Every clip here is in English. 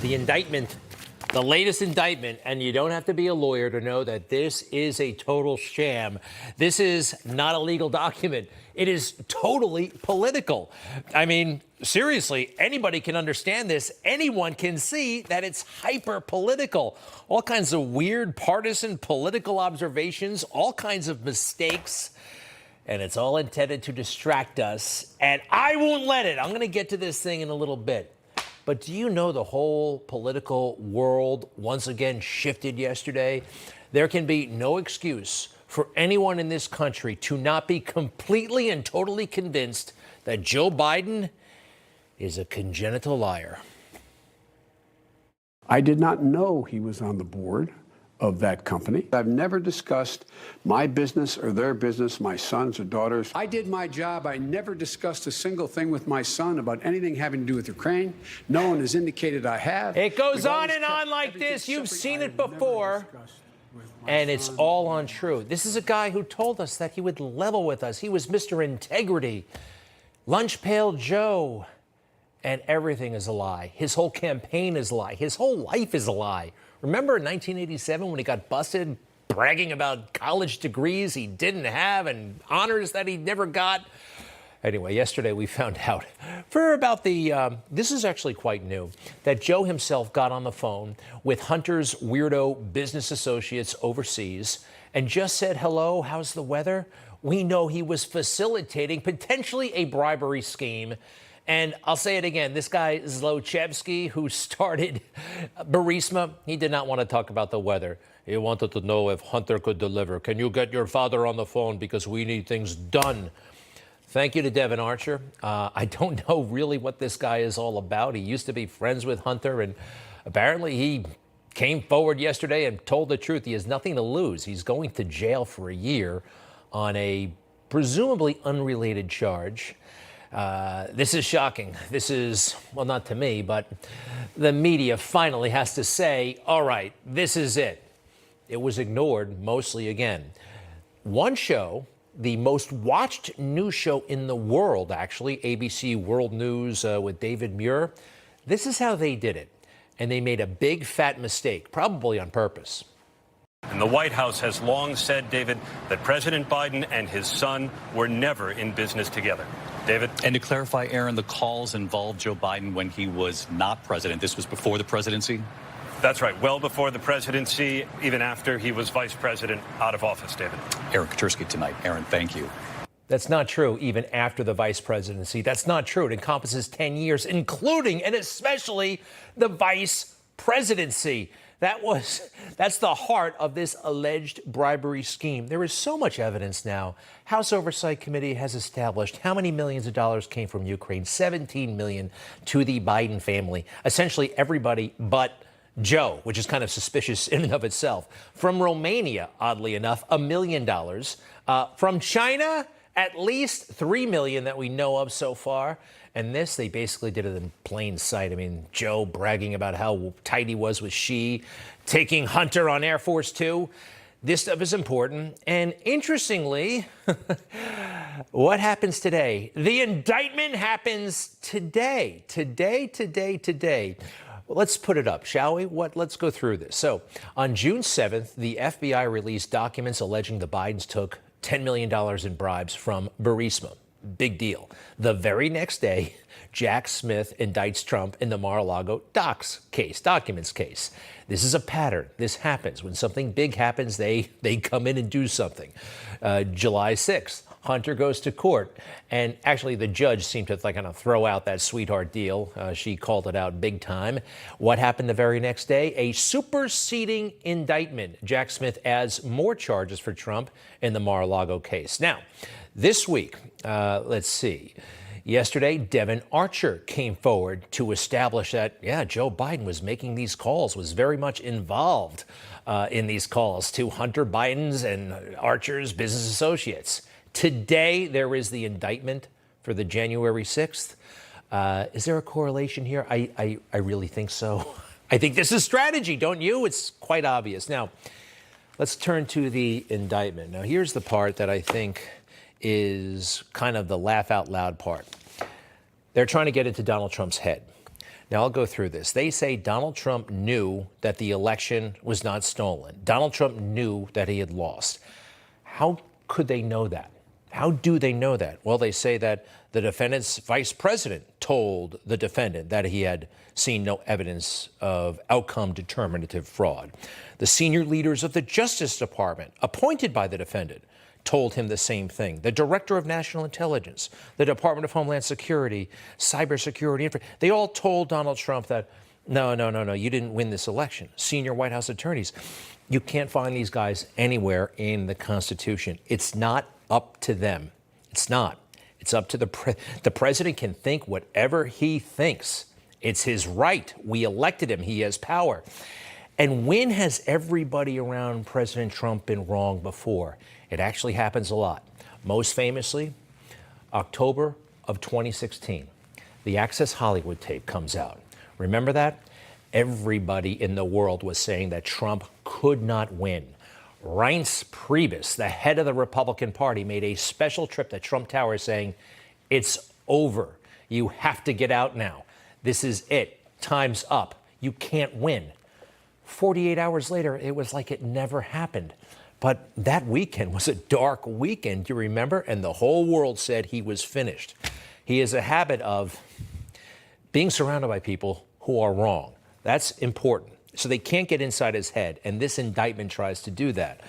The indictment, the latest indictment, and you don't have to be a lawyer to know that this is a total sham. This is not a legal document. It is totally political. I mean, seriously, anybody can understand this. Anyone can see that it's hyper political. All kinds of weird partisan political observations, all kinds of mistakes. And it's all intended to distract us. And I won't let it. I'm going to get to this thing in a little bit. But do you know the whole political world once again shifted yesterday? There can be no excuse for anyone in this country to not be completely and totally convinced that Joe Biden is a congenital liar. I did not know he was on the board of that company. I've never discussed my business or their business, my sons or daughters. I did my job. I never discussed a single thing with my son about anything having to do with Ukraine. No one has indicated I have. It goes on and on like this. You've seen it before. And it's all untrue. This is a guy who told us that he would level with us. He was Mr. Integrity, Lunch Pail Joe. And everything is a lie. His whole campaign is a lie. His whole life is a lie. Remember in 1987 when he got busted bragging about college degrees he didn't have and honors that he never got? Anyway, yesterday we found out for about this is actually quite new, that Joe himself got on the phone with Hunter's weirdo business associates overseas and just said, hello, how's the weather? We know he was facilitating potentially a bribery scheme. And I'll say it again, this guy Zlochevsky, who started Burisma, he did not want to talk about the weather. He wanted to know if Hunter could deliver. Can you get your father on the phone because we need things done? Thank you to Devin Archer. I don't know really what this guy is all about. He used to be friends with Hunter, and apparently he came forward yesterday and told the truth. He has nothing to lose. He's going to jail for a year on a presumably unrelated charge. This is shocking. This is, well, not to me, but the media finally has to say, all right, this is it. It was ignored mostly again. One show, the most watched news show in the world, actually, ABC World News with David Muir. This is how they did it. And they made a big fat mistake, probably on purpose. And the White House has long said, David, that President Biden and his son were never in business together. David? And to clarify, Aaron, the calls involved Joe Biden when he was not president. This was before the presidency? That's right. Well before the presidency, even after he was vice president out of office, David. Aaron Katursky tonight. Aaron, thank you. That's not true, even after the vice presidency. That's not true. It encompasses 10 years, including and especially the vice presidency. That's the heart of this alleged bribery scheme. There is so much evidence now. House Oversight Committee has established how many millions of dollars came from Ukraine, 17 million to the Biden family, essentially everybody but Joe, which is kind of suspicious in and of itself. From Romania, oddly enough, $1 million. From China, at least 3 million that we know of so far. And this, they basically did it in plain sight. I mean, Joe bragging about how tight he was with Xi, taking Hunter on Air Force Two. This stuff is important. And interestingly, what happens today? The indictment happens today. Today. Well, let's put it up, shall we? Let's go through this. So on June 7th, the FBI released documents alleging the Bidens took $10 million in bribes from Burisma. Big deal. The very next day, Jack Smith indicts Trump in the Mar-a-Lago documents case. This is a pattern. This happens. When something big happens, they come in and do something. July 6th, Hunter goes to court. And actually, the judge seemed to kind of throw out that sweetheart deal. She called it out big time. What happened the very next day? A superseding indictment. Jack Smith adds more charges for Trump in the Mar-a-Lago case. Now, this week, let's see. Yesterday, Devin Archer came forward to establish that, yeah, Joe Biden was making these calls, was very much involved in these calls to Hunter Biden's and Archer's business associates. Today, there is the indictment for the January 6th. Is there a correlation here? I really think so. I think this is strategy, don't you? It's quite obvious. Now, let's turn to the indictment. Now, here's the part that I think is kind of the laugh out loud part. They're trying to get into Donald Trump's head. Now, I'll go through this. They say Donald Trump knew that the election was not stolen. Donald Trump knew that he had lost. How could they know that? How do they know that? Well, they say that the defendant's vice president told the defendant that he had seen no evidence of outcome determinative fraud. The senior leaders of the Justice Department, appointed by the defendant, told him the same thing. The Director of National Intelligence, the Department of Homeland Security, Cybersecurity, they all told Donald Trump that, no, you didn't win this election. Senior White House attorneys, you can't find these guys anywhere in the Constitution. It's not up to them. It's not. It's up to the president can think whatever he thinks. It's his right. We elected him. He has power. And when has everybody around President Trump been wrong before? It actually happens a lot. Most famously, October of 2016, the Access Hollywood tape comes out. Remember that? Everybody in the world was saying that Trump could not win. Reince Priebus, the head of the Republican Party, made a special trip to Trump Tower saying, it's over. You have to get out now. This is it. Time's up. You can't win. 48 hours later, it was like it never happened. But that weekend was a dark weekend, you remember? And the whole world said he was finished. He has a habit of being surrounded by people who are wrong. That's important. So they can't get inside his head, and this indictment tries to do that.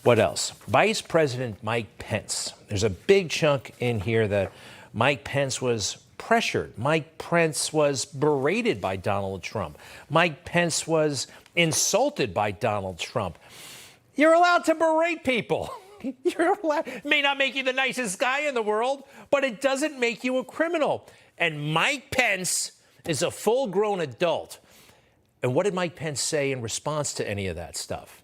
What else? Vice President Mike Pence. There's a big chunk in here that Mike Pence was pressured. Mike Pence was berated by Donald Trump. Mike Pence was insulted by Donald Trump. You're allowed to berate people. You're allowed. It may not make you the nicest guy in the world, but it doesn't make you a criminal. And Mike Pence is a full-grown adult. And what did Mike Pence say in response to any of that stuff?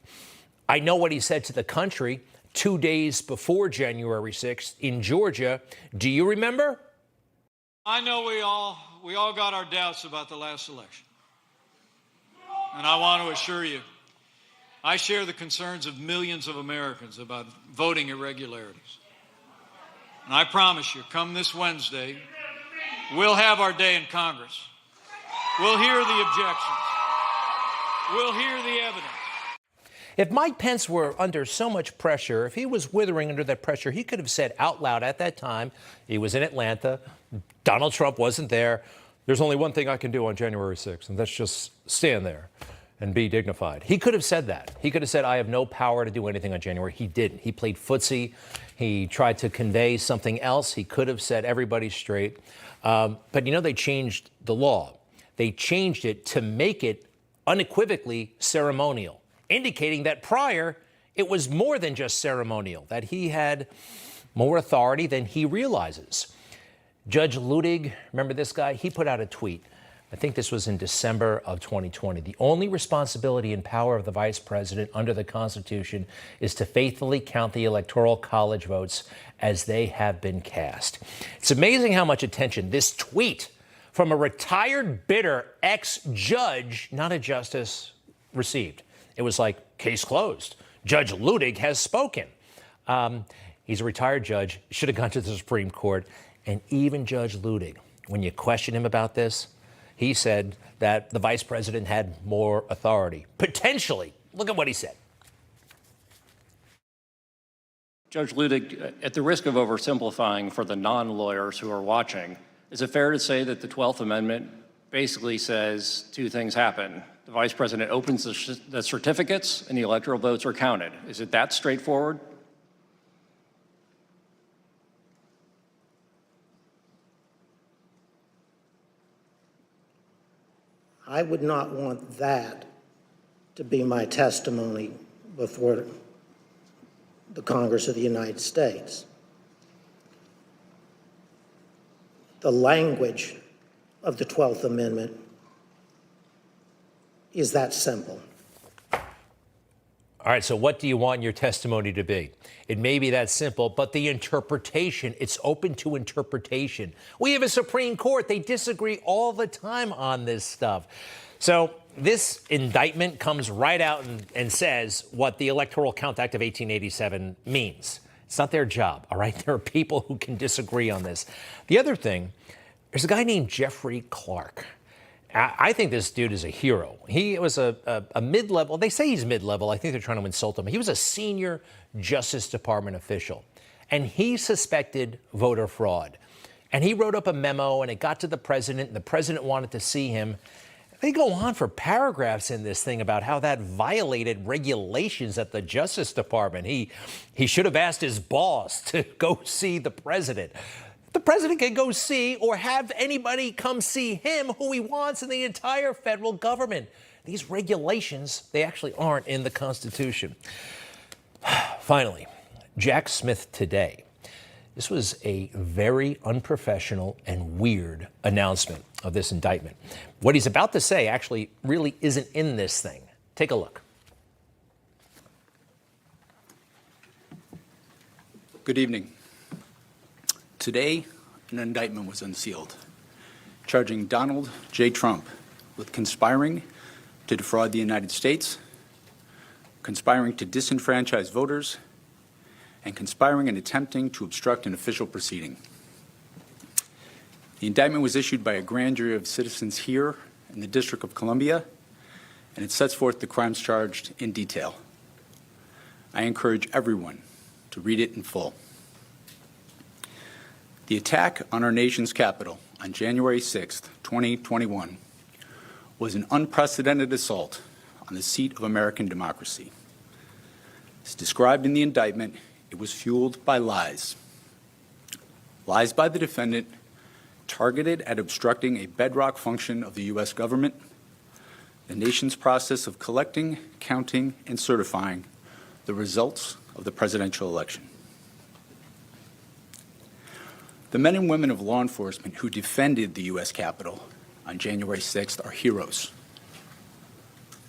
I know what he said to the country 2 days before January 6th in Georgia. Do you remember? I know we all got our doubts about the last election. And I want to assure you, I share the concerns of millions of Americans about voting irregularities. And I promise you, come this Wednesday, we'll have our day in Congress. We'll hear the objections. We'll hear the evidence. If Mike Pence were under so much pressure, if he was withering under that pressure, he could have said out loud at that time, he was in Atlanta, Donald Trump wasn't there, there's only one thing I can do on January 6th, and that's just stand there and be dignified. He could have said that. He could have said, I have no power to do anything on January. He didn't. He played footsie. He tried to convey something else. He could have said everybody's straight. But, you know, they changed the law. They changed it to make it unequivocally ceremonial, indicating that prior it was more than just ceremonial, that he had more authority than he realizes. Judge Ludig, remember this guy? He put out a tweet. I think this was in December of 2020. The only responsibility and power of the vice president under the Constitution is to faithfully count the Electoral College votes as they have been cast. It's amazing how much attention this tweet from a retired, bitter ex-judge, not a justice, received. It was like, case closed. Judge Ludig has spoken. He's a retired judge, should have gone to the Supreme Court. And even Judge Ludig, when you question him about this, he said that the vice president had more authority. Potentially. Look at what he said. Judge Ludig, at the risk of oversimplifying for the non-lawyers who are watching, is it fair to say that the 12th Amendment basically says two things happen? The vice president opens the certificates and the electoral votes are counted. Is it that straightforward? I would not want that to be my testimony before the Congress of the United States. The language of the 12th Amendment is that simple. All right, so what do you want your testimony to be? It may be that simple, but the interpretation, it's open to interpretation. We have a Supreme Court. They disagree all the time on this stuff. So this indictment comes right out and says what the Electoral Count Act of 1887 means. It's not their job, all right? There are people who can disagree on this. The other thing, there's a guy named Jeffrey Clark. I think this dude is a hero. He was a mid-level. They say he's mid-level. I think they're trying to insult him. He was a senior Justice Department official, and he suspected voter fraud. And he wrote up a memo, and it got to the president, and the president wanted to see him. They go on for paragraphs in this thing about how that violated regulations at the Justice Department. He should have asked his boss to go see the president. The president can go see or have anybody come see him who he wants in the entire federal government. These regulations, they actually aren't in the Constitution. Finally, Jack Smith today. This was a very unprofessional and weird announcement of this indictment. What he's about to say actually really isn't in this thing. Take a look. Good evening. Today, an indictment was unsealed, charging Donald J. Trump with conspiring to defraud the United States, conspiring to disenfranchise voters, and conspiring and attempting to obstruct an official proceeding. The indictment was issued by a grand jury of citizens here in the District of Columbia, and it sets forth the crimes charged in detail. I encourage everyone to read it in full. The attack on our nation's capital on January 6, 2021, was an unprecedented assault on the seat of American democracy. As described in the indictment, it was fueled by lies. Lies by the defendant targeted at obstructing a bedrock function of the U.S. government, the nation's process of collecting, counting, and certifying the results of the presidential election. The men and women of law enforcement who defended the U.S. Capitol on January 6th are heroes.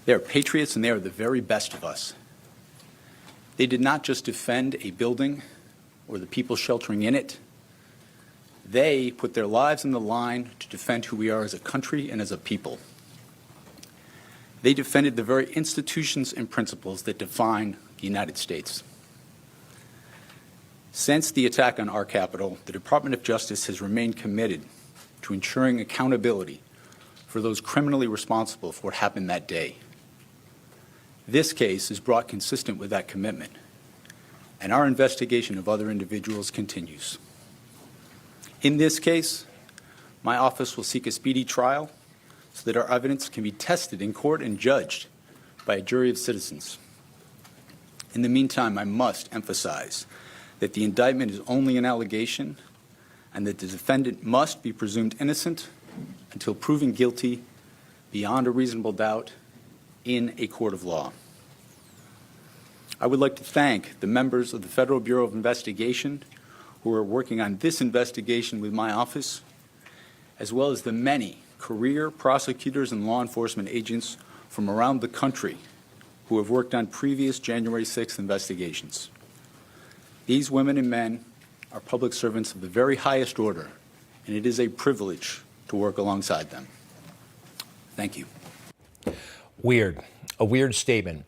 They are patriots, and they are the very best of us. They did not just defend a building or the people sheltering in it. They put their lives on the line to defend who we are as a country and as a people. They defended the very institutions and principles that define the United States. Since the attack on our Capitol, the Department of Justice has remained committed to ensuring accountability for those criminally responsible for what happened that day. This case is brought consistent with that commitment, and our investigation of other individuals continues. In this case, my office will seek a speedy trial so that our evidence can be tested in court and judged by a jury of citizens. In the meantime, I must emphasize that the indictment is only an allegation and that the defendant must be presumed innocent until proven guilty beyond a reasonable doubt in a court of law. I would like to thank the members of the Federal Bureau of Investigation who are working on this investigation with my office, as well as the many career prosecutors and law enforcement agents from around the country who have worked on previous January 6th investigations. These women and men are public servants of the very highest order, and it is a privilege to work alongside them. Thank you. Weird. A weird statement.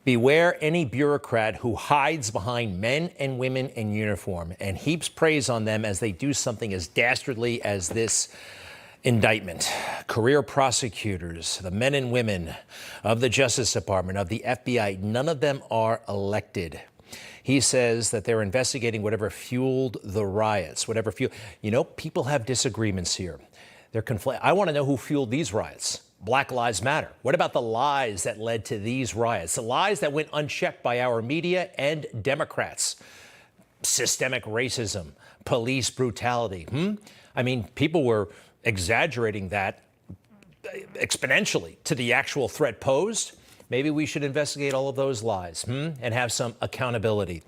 Beware any bureaucrat who hides behind men and women in uniform and heaps praise on them as they do something as dastardly as this indictment. Career prosecutors, the men and women of the Justice Department, of the FBI, none of them are elected. He says that they're investigating whatever fueled the riots, whatever fueled. You know, people have disagreements here. They're I want to know who fueled these riots. Black Lives Matter. What about the lies that led to these riots? The lies that went unchecked by our media and Democrats. Systemic racism, police brutality. I mean, people were exaggerating that exponentially to the actual threat posed. Maybe we should investigate all of those lies and have some accountability.